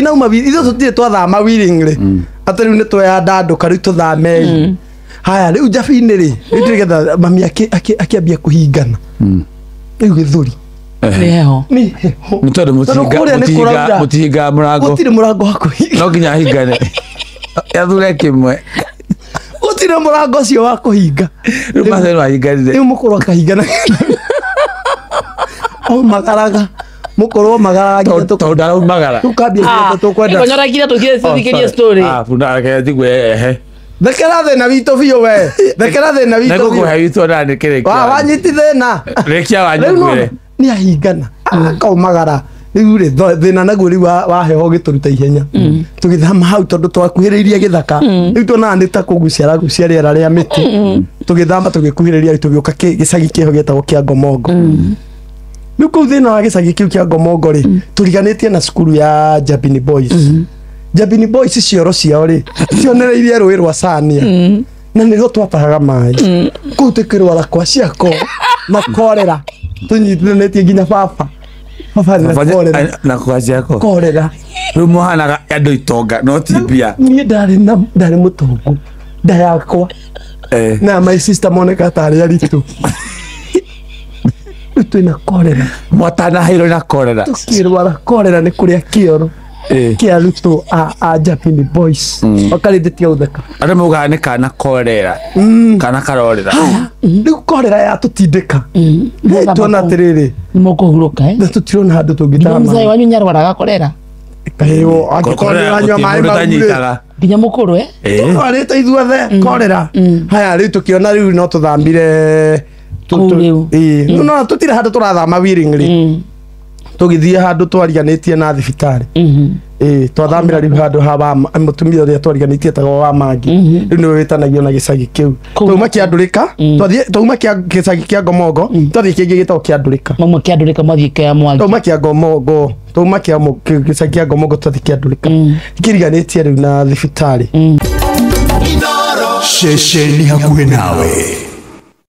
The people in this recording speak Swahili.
tutinauma itho tutire twathama willingly ati riu ni twa ndandu kari tuthame haya riu Njabini ri ndigetha mami akiambia kuhingana riu githuri Neho. Ni Mutoro mutihinga murango. Gutire murango wa kuhinga. No nginya hingane. Yathure kimwe. Gutire murango cio wa kuhinga. Riu mathero ahinganire. Riu mukuru akahingana. O magaraga. Mukuru magaraga nginya Tonda magara. Tukambia tukwenda. Konyora kira tukithikiriye story. Funa ke tigwe ehe. Thekera thina witå biå we thekera thina witå Nego kuhe witå na nä kä rä kia wanyiti thina rekia wanyugwire nä ahingana akaumagara rä u rä thina naguo rä u waheho gä tå ruta ihenya tå gä thama hau tondå twakuhä rä irie gä thaka rä u tuonaga nä ta kå gucia ragucia rä era rä a mä tä tå gä thamba tå gä kuhä rä ria tå gä å ka gä cagi kä ho gä etagwo kä a Ngomongo rä u kå u thä na wa gä cagi kä u kä a Ngomongo rä tå riganä tie na cukuru ya Njabini Boys Njabini Boys cioro ciao rĩ cionereirie rũĩ rwa Chania na nĩguo twatahaga maĩ kũu tũkĩrwara kwa ciako na korera tũnyitithanĩtie nginya baba na kwa ciako korera rĩu mũhanaga andũ itonga no ti mbia niĩ ndarĩ mũtongu nda yakwa na my sister moneka tarĩ aritũ rĩu twĩna korera mwatanaheirwo na korera tũkĩrwara korera nĩ kũrĩa kĩoro kia arutwo a Njabini Boys wakarĩndĩtie ũtheka andũ maugaga nĩ kana korera kana karorera rĩu korera yatũtindĩka tuona atĩrĩrĩ Nĩmũkũhurũka na tũtirona handũ tũngĩtaha mzee wanyu nyarwaraga korera ĩyo angĩkorwo anyua maĩ maurĩ nginya mũkũrũ twarĩte ithuothe korera haya rĩu tũkĩona rĩu no tũthambire no tũtirĩ handũ tũrathama willingly tũgĩthiĩ handũ twariganĩtie na thibitarĩ twathamĩra rĩu handũ ha mũtumia ũrĩa twariganĩtie etagwo wa Mangi rĩu nĩwe wĩtanagio na gĩcagi kĩu twauma Kĩandũrĩka twauma gĩcagi kĩa Ngomongo twathiĩ kĩngĩ gĩtagwo Kĩandũrĩka mauma Kĩandũrĩka mwathiĩ kĩa Mwangi twauma kĩa Ngomongo twauma gĩcagi kĩa Ngomongo twathiĩ Kĩandũrĩka kĩriganĩtie rĩu na thibitarĩ Ceceni hakuhĩ nawe.